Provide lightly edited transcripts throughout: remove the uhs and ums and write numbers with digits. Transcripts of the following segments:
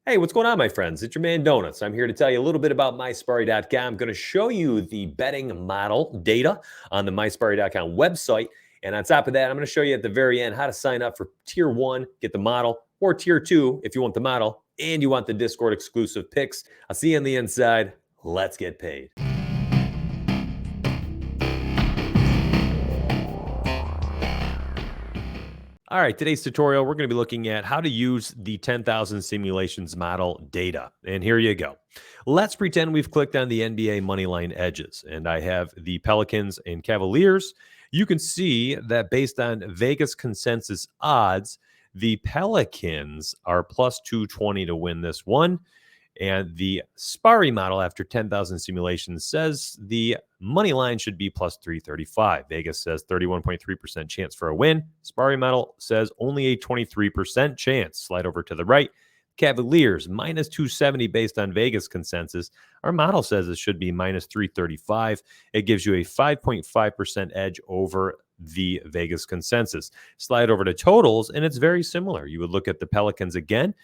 Hey, what's going on, my friends? It's your man Donuts. I'm here to tell you a little bit about myspari.com. I'm going to show you the betting model data on the myspari.com website. And on top of that, I'm going to show you at the very end how to sign up for tier one, get the model, or tier two if you want the model and you want the Discord exclusive picks. I'll see you on the inside. Let's get paid. All right, today's tutorial, we're going to be looking at how to use the 10,000 simulations model data. And here you go. Let's pretend we've clicked on the NBA moneyline edges, and I have the Pelicans and Cavaliers. You can see that based on Vegas consensus odds, the Pelicans are plus 220 to win this one. And the Spari model, after 10,000 simulations, says the money line should be plus 335. Vegas says 31.3% chance for a win. Spari model says only a 23% chance. Slide over to the right. Cavaliers, minus 270 based on Vegas consensus. Our model says it should be minus 335. It gives you a 5.5% edge over the Vegas consensus. Slide over to totals, and it's very similar. You would look at the Pelicans again.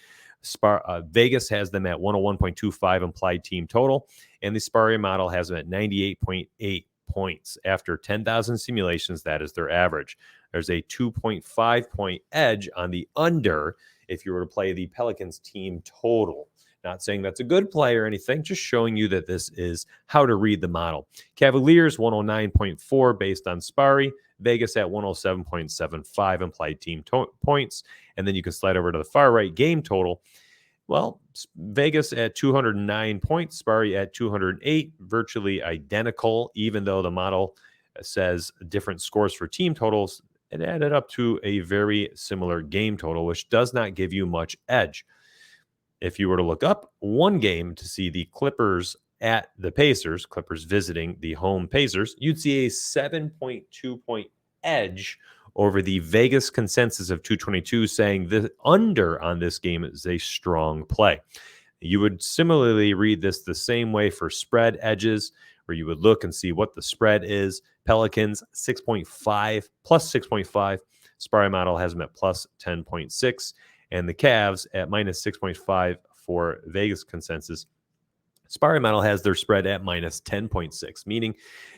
Vegas has them at 101.25 implied team total, and the Spari model has them at 98.8 points. After 10,000 simulations, that is their average. There's a 2.5 point edge on the under if you were to play the Pelicans team total. Not saying that's a good play or anything, just showing you that this is how to read the model. Cavaliers 109.4 based on Spari. Vegas at 107.75 implied team points. And then you can slide over to the far right game total. Well, Vegas at 209 points, Spari at 208, virtually identical, even though the model says different scores for team totals. It added up to a very similar game total, which does not give you much edge. If you were to look up one game to see the Clippers at the Pacers, Clippers visiting the home Pacers, you'd see a 7.2 point edge over the Vegas consensus of 222, saying the under on this game is a strong play. You would similarly read this the same way for spread edges, where you would look and see what the spread is. Pelicans 6.5 plus 6.5. Spari model has them at plus 10.6. And the Cavs at minus 6.5 for Vegas consensus. Spari model has their spread at minus 10.6, meaning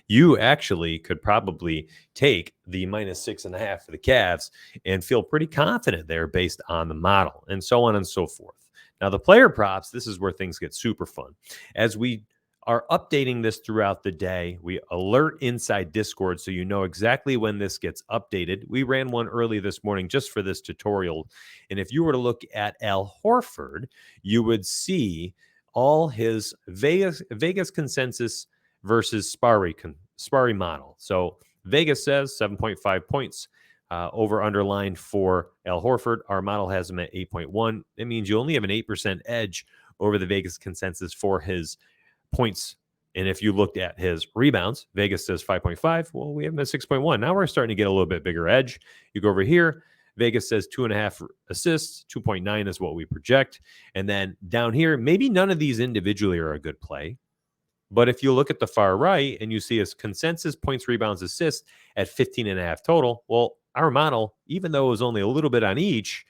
you actually could probably take the minus 6.5 for the Cavs and feel pretty confident there based on the model, and so on and so forth. Now, the player props, this is where things get super fun. As we are updating this throughout the day, we alert inside Discord so you know exactly when this gets updated. We ran one early this morning just for this tutorial. And if you were to look at Al Horford, you would see all his Vegas consensus versus Spari model. So Vegas says 7.5 points over underlined for Al Horford. Our model has him at 8.1. It means you only have an 8% edge over the Vegas consensus for his points. And if you looked at his rebounds, Vegas says 5.5. Well, we have him at 6.1. Now we're starting to get a little bit bigger edge. You go over here. Vegas says 2.5 assists, 2.9 is what we project. And then down here, maybe none of these individually are a good play. But if you look at the far right and you see his consensus points, rebounds, assists at 15.5 total, well, our model, even though it was only a little bit on each,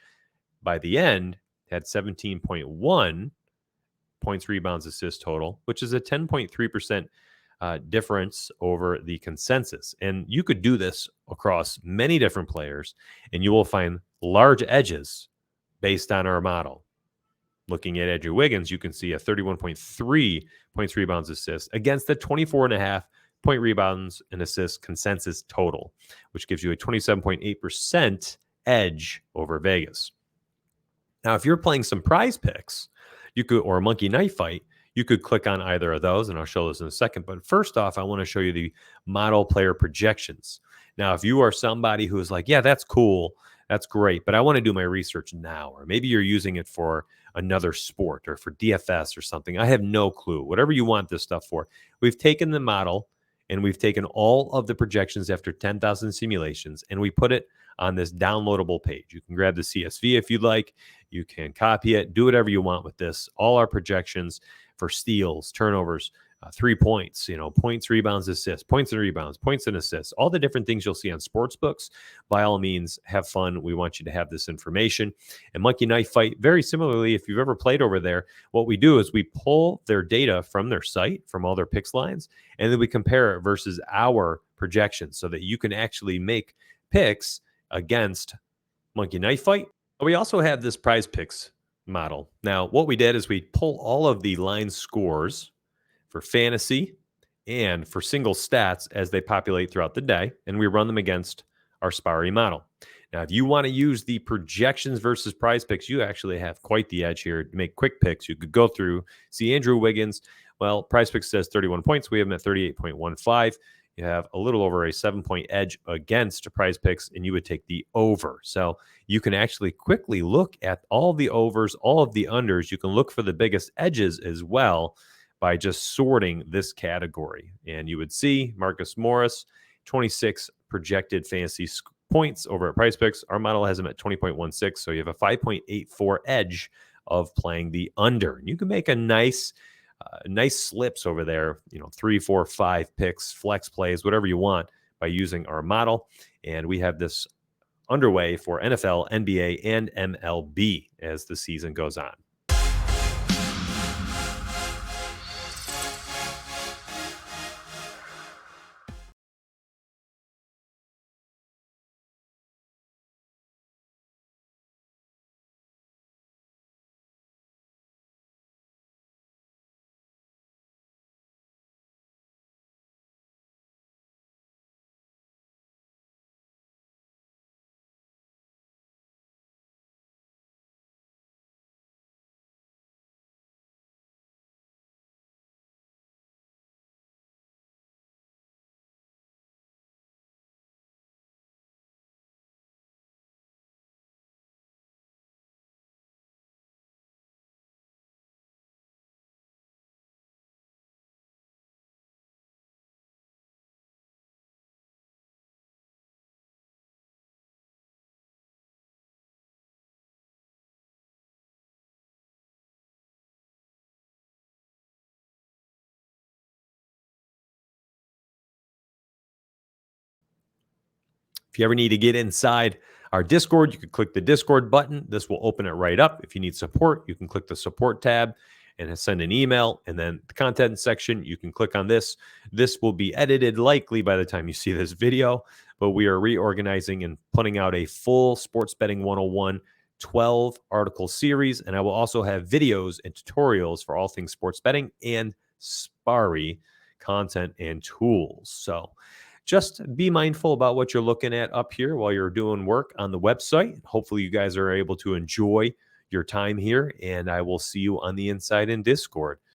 by the end had 17.1 points, rebounds, assists total, which is a 10.3% difference over the consensus. And you could do this across many different players, and you will find large edges based on our model. Looking at Andrew Wiggins, you can see a 31.3 points, rebounds, assists against the 24.5 point rebounds and assists consensus total, which gives you a 27.8% edge over Vegas. Now, if you're playing some prize picks, you could, or a monkey knife fight, you could click on either of those, and I'll show this in a second. But first off, I want to show you the model player projections. Now, if you are somebody who is like, yeah, that's cool, that's great, but I want to do my research now, or maybe you're using it for another sport or for DFS or something. I have no clue. Whatever you want this stuff for. We've taken the model and we've taken all of the projections after 10,000 simulations, and we put it on this downloadable page. You can grab the CSV if you'd like. You can copy it, do whatever you want with this. All our projections for steals, turnovers, 3 points, points, rebounds, assists, points and rebounds, points and assists, all the different things you'll see on sports books. By all means, have fun. We want you to have this information. And Monkey Knife Fight, very similarly, if you've ever played over there, what we do is we pull their data from their site, from all their picks lines, and then we compare it versus our projections so that you can actually make picks against Monkey Knife Fight. We also have this prize picks model. Now, what we did is we pull all of the line scores for fantasy and for single stats as they populate throughout the day, and we run them against our Spari model. Now, if you want to use the projections versus prize picks, you actually have quite the edge here to make quick picks. You could go through, see Andrew Wiggins. Well, prize picks says 31 points. We have him at 38.15. You have a little over a 7-point edge against prize picks, and you would take the over. So you can actually quickly look at all the overs, all of the unders. You can look for the biggest edges as well by just sorting this category. And you would see Marcus Morris, 26 projected fantasy points over at Price Picks. Our model has him at 20.16. So you have a 5.84 edge of playing the under. And you can make a nice slips over there, 3, 4, 5 picks, flex plays, whatever you want by using our model. And we have this underway for NFL, NBA, and MLB as the season goes on. If you ever need to get inside our Discord, you can click the Discord button. This will open it right up. If you need support, you can click the support tab and send an email. And then the content section, you can click on this. This will be edited likely by the time you see this video, but we are reorganizing and putting out a full Sports Betting 101 12 article series. And I will also have videos and tutorials for all things sports betting and Spari content and tools. So just be mindful about what you're looking at up here while you're doing work on the website. Hopefully you guys are able to enjoy your time here, and I will see you on the inside in Discord.